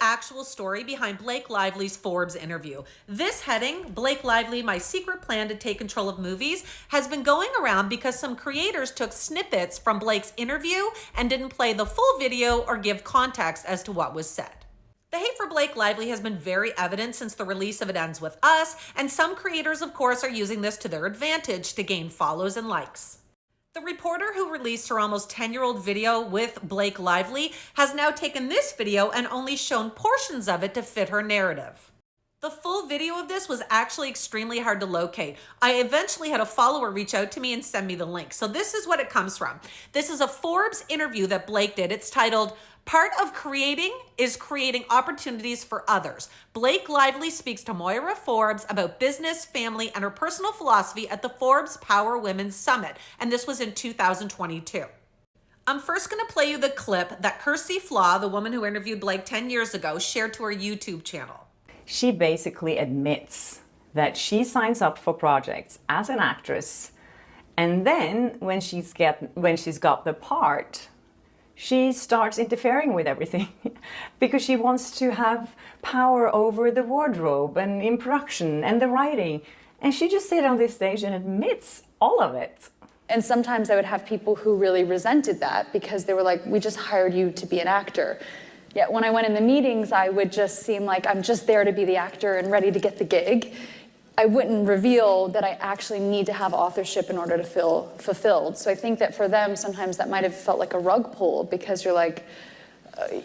actual story behind Blake Lively's Forbes interview. This heading, Blake Lively, My Secret Plan to Take Control of Movies, has been going around because some creators took snippets from Blake's interview and didn't play the full video or give context as to what was said. The hate for Blake Lively has been very evident since the release of It Ends With Us, and some creators, of course, are using this to their advantage to gain follows and likes. The reporter who released her almost 10-year-old video with Blake Lively has now taken this video and only shown portions of it to fit her narrative. The full video of this was actually extremely hard to locate. I eventually had a follower reach out to me and send me the link. So this is what it comes from. This is a Forbes interview that Blake did. It's titled, Part of Creating is Creating Opportunities for Others. Blake Lively speaks to Moira Forbes about business, family, and her personal philosophy at the Forbes Power Women's Summit. And this was in 2022. I'm first going to play you the clip that Kirsty Flaw, the woman who interviewed Blake 10 years ago, shared to her YouTube channel. She basically admits that she signs up for projects as an actress, and then when she's got the part, she starts interfering with everything because she wants to have power over the wardrobe and in production and the writing. And she just sits on this stage and admits all of it. And sometimes I would have people who really resented that because they were like, we just hired you to be an actor. Yet when I went in the meetings, I would just seem like I'm just there to be the actor and ready to get the gig. I wouldn't reveal that I actually need to have authorship in order to feel fulfilled. So I think that for them, sometimes that might have felt like a rug pull because you're like,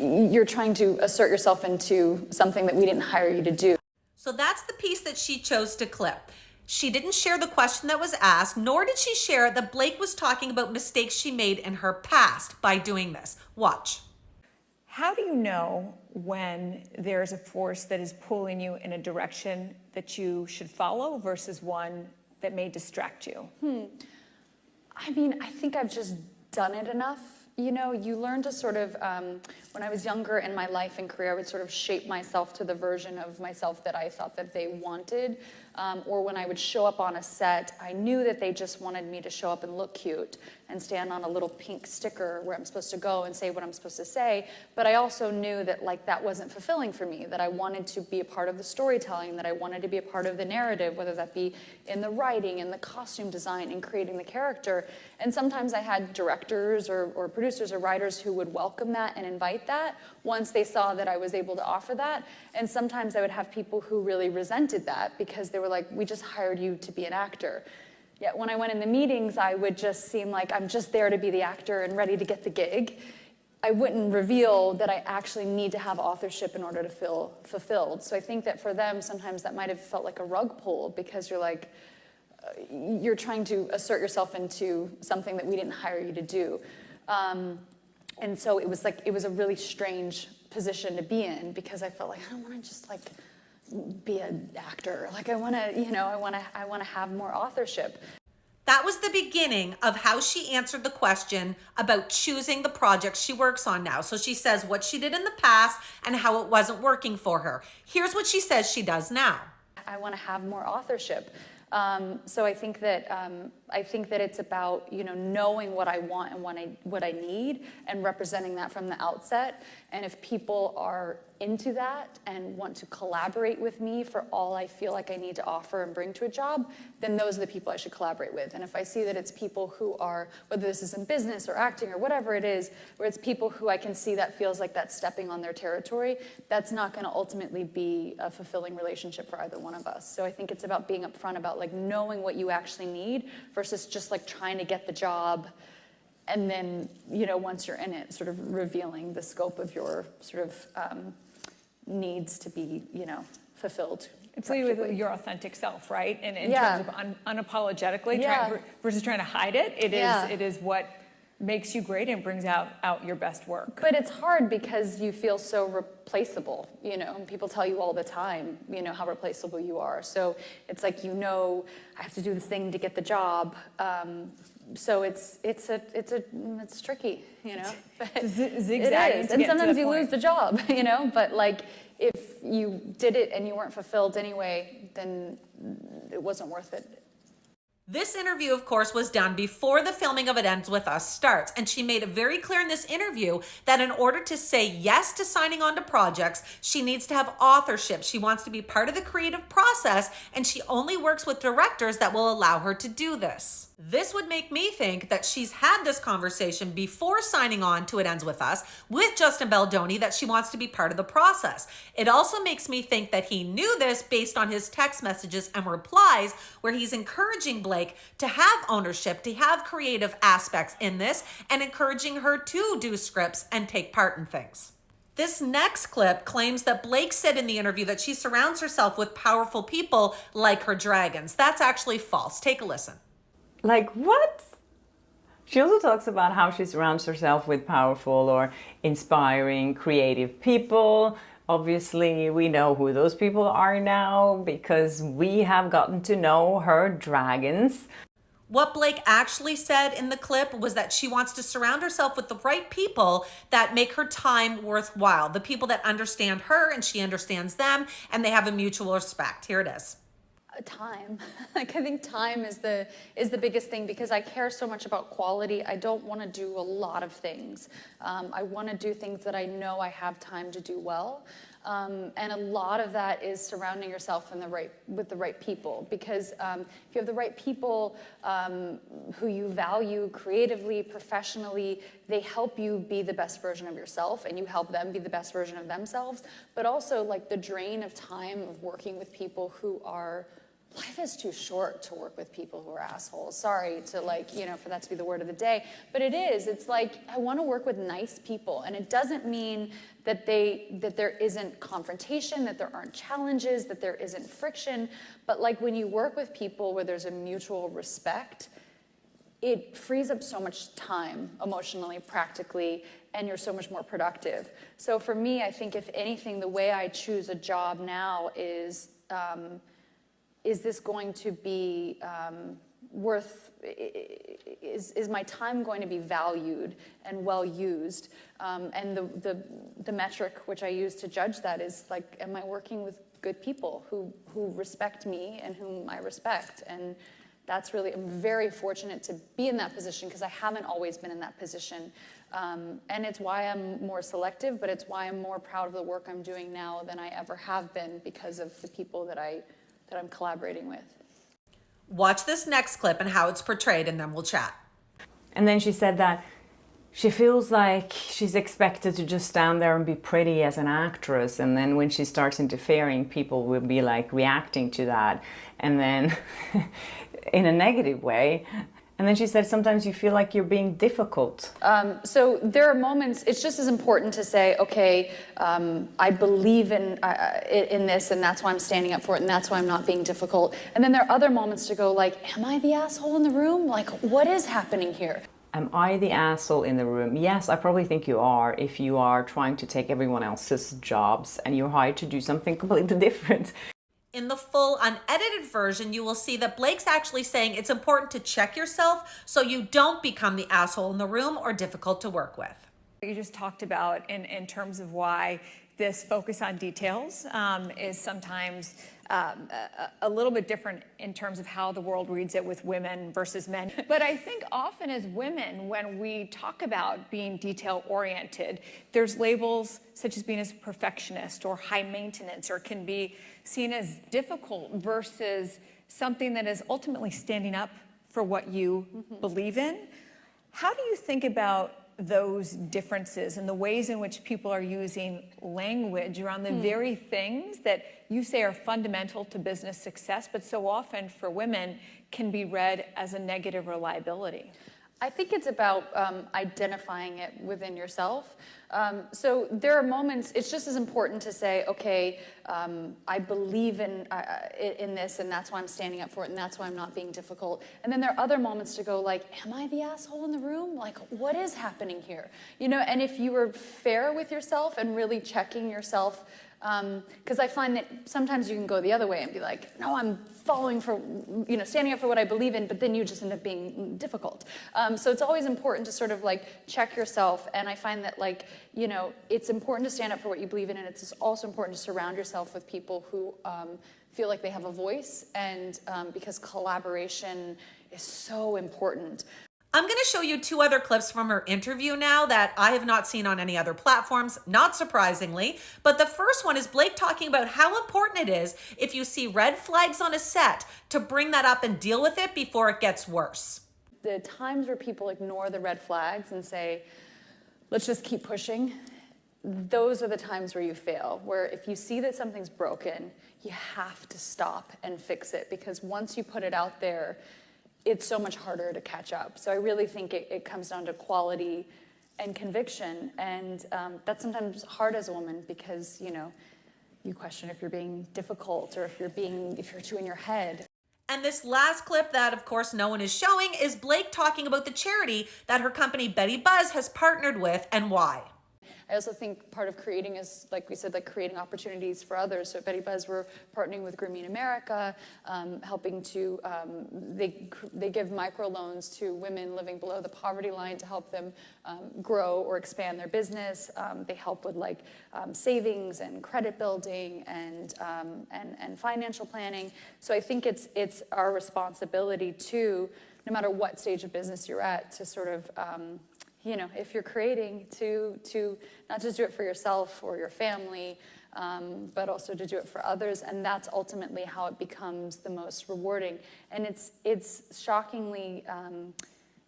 you're trying to assert yourself into something that we didn't hire you to do. So that's the piece that she chose to clip. She didn't share the question that was asked, nor did she share that Blake was talking about mistakes she made in her past by doing this. Watch. How do you know when there's a force that is pulling you in a direction that you should follow versus one that may distract you? I mean, I think I've just done it enough. You know, you learn to sort of, when I was younger in my life and career, I would sort of shape myself to the version of myself that I thought that they wanted. Or when I would show up on a set, I knew that they just wanted me to show up and look cute and stand on a little pink sticker where I'm supposed to go and say what I'm supposed to say. But I also knew that like that wasn't fulfilling for me, that I wanted to be a part of the storytelling, that I wanted to be a part of the narrative, whether that be in the writing, in the costume design, in creating the character. And sometimes I had directors or producers or writers who would welcome that and invite that once they saw that I was able to offer that. And sometimes I would have people who really resented that because they were like, we just hired you to be an actor. Yet when I went in the meetings, I would just seem like I'm just there to be the actor and ready to get the gig. I wouldn't reveal that I actually need to have authorship in order to feel fulfilled. So I think that for them, sometimes that might have felt like a rug pull because you're like, you're trying to assert yourself into something that we didn't hire you to do. And so it was like, it was a really strange position to be in because I felt like, I don't want to just like be an actor. Like I want to, you know, I want to have more authorship. That was the beginning of how she answered the question about choosing the projects she works on now. So she says what she did in the past and how it wasn't working for her. Here's what she says she does now. I want to have more authorship. So I think that it's about, you know, knowing what I want and what I need and representing that from the outset. And if people are into that and want to collaborate with me for all I feel like I need to offer and bring to a job, then those are the people I should collaborate with. And if I see that it's people who are, whether this is in business or acting or whatever it is, where it's people who I can see that feels like that's stepping on their territory, that's not going to ultimately be a fulfilling relationship for either one of us. So I think it's about being upfront about like knowing what you actually need versus just like trying to get the job and then, you know, once you're in it, sort of revealing the scope of your sort of needs to be, you know, fulfilled. It's with your authentic self, right? And in terms of unapologetically, versus trying to hide it, it is what makes you great and brings out your best work. But it's hard because you feel so replaceable, you know, and people tell you all the time, you know, how replaceable you are. So it's like, you know, I have to do this thing to get the job. So it's tricky, you know. Zigzagging. It is, and sometimes you lose the job, you know. But like, if you did it and you weren't fulfilled anyway, then it wasn't worth it. This interview, of course, was done before the filming of It Ends With Us starts, and she made it very clear in this interview that in order to say yes to signing on to projects, she needs to have authorship. She wants to be part of the creative process, and she only works with directors that will allow her to do this. This would make me think that she's had this conversation before signing on to It Ends With Us with Justin Baldoni that she wants to be part of the process. It also makes me think that he knew this based on his text messages and replies where he's encouraging Blake to have ownership, to have creative aspects in this, and encouraging her to do scripts and take part in things. This next clip claims that Blake said in the interview that she surrounds herself with powerful people like her dragons. That's actually false. Take a listen. Like, what? She also talks about how she surrounds herself with powerful or inspiring, creative people. Obviously, we know who those people are now because we have gotten to know her dragons. What Blake actually said in the clip was that she wants to surround herself with the right people that make her time worthwhile, the people that understand her and she understands them, and they have a mutual respect. Here it is. Time. Like, I think time is the biggest thing because I care so much about quality. I don't want to do a lot of things. I want to do things that I know I have time to do well. And a lot of that is surrounding yourself with the right people, because if you have the right people who you value creatively, professionally, they help you be the best version of yourself, and you help them be the best version of themselves. But also, like, the drain of time of working with people who are, life is too short to work with people who are assholes. Sorry to, like, you know, for that to be the word of the day, but it is. It's like, I want to work with nice people, and it doesn't mean that there isn't confrontation, that there aren't challenges, that there isn't friction. But like, when you work with people where there's a mutual respect, it frees up so much time emotionally, practically, and you're so much more productive. So for me, I think if anything, the way I choose a job now is this going to be is my time going to be valued and well used? And the metric which I use to judge that is, like, am I working with good people who respect me and whom I respect? And that's really, I'm very fortunate to be in that position because I haven't always been in that position. And it's why I'm more selective, but it's why I'm more proud of the work I'm doing now than I ever have been, because of the people that I'm collaborating with. Watch this next clip and how it's portrayed, and then we'll chat. And then she said that she feels like she's expected to just stand there and be pretty as an actress, and then when she starts interfering, people will be like reacting to that, and then in a negative way. And then she said sometimes you feel like you're being difficult. So there are moments, it's just as important to say, okay, I believe in this, and that's why I'm standing up for it, and that's why I'm not being difficult. And then there are other moments to go, like, am I the asshole in the room? Like, what is happening here? Am I the asshole in the room? Yes, I probably think you are, if you are trying to take everyone else's jobs and you're hired to do something completely different. In the full unedited version, you will see that Blake's actually saying it's important to check yourself so you don't become the asshole in the room or difficult to work with. You just talked about in terms of why this focus on details is sometimes a little bit different in terms of how the world reads it with women versus men. But I think often as women, when we talk about being detail-oriented, there's labels such as being a perfectionist or high maintenance, or can be seen as difficult versus something that is ultimately standing up for what you believe in. How do you think about those differences and the ways in which people are using language around the very things that you say are fundamental to business success, but so often for women can be read as a negative reliability? I think it's about identifying it within yourself. So there are moments, it's just as important to say, okay, I believe in this, and that's why I'm standing up for it, and that's why I'm not being difficult. And then there are other moments to go, like, am I the asshole in the room? Like, what is happening here? You know, and if you were fair with yourself and really checking yourself, because I find that sometimes you can go the other way and be like, no, I'm following for, you know, standing up for what I believe in, but then you just end up being difficult. So it's always important to sort of like check yourself. And I find that, like, you know, it's important to stand up for what you believe in, and it's also important to surround yourself with people who feel like they have a voice, and because collaboration is so important. I'm going to show you 2 other clips from her interview now that I have not seen on any other platforms, not surprisingly. But the first one is Blake talking about how important it is, if you see red flags on a set, to bring that up and deal with it before it gets worse. The times where people ignore the red flags and say, let's just keep pushing, those are the times where you fail, where if you see that something's broken, you have to stop and fix it, because once you put it out there, it's so much harder to catch up. So I really think it comes down to quality and conviction, and that's sometimes hard as a woman, because you question if you're being difficult or if you're too in your head. And this last clip that, of course, no one is showing is Blake talking about the charity that her company Betty Buzz has partnered with and why. I also think part of creating is, like we said, like creating opportunities for others. So at Betty Buzz, we're partnering with Grooming America, helping to, they give microloans to women living below the poverty line to help them grow or expand their business. They help with savings and credit building and financial planning. So I think it's our responsibility to, no matter what stage of business you're at, to sort of, if you're creating, to not just do it for yourself or your family, but also to do it for others. And that's ultimately how it becomes the most rewarding. And it's shockingly,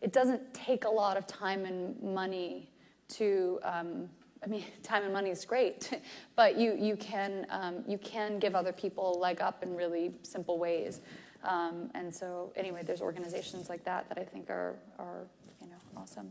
it doesn't take a lot of time and money to, time and money is great, but you can give other people a leg up in really simple ways. And so anyway, there's organizations like that I think are awesome.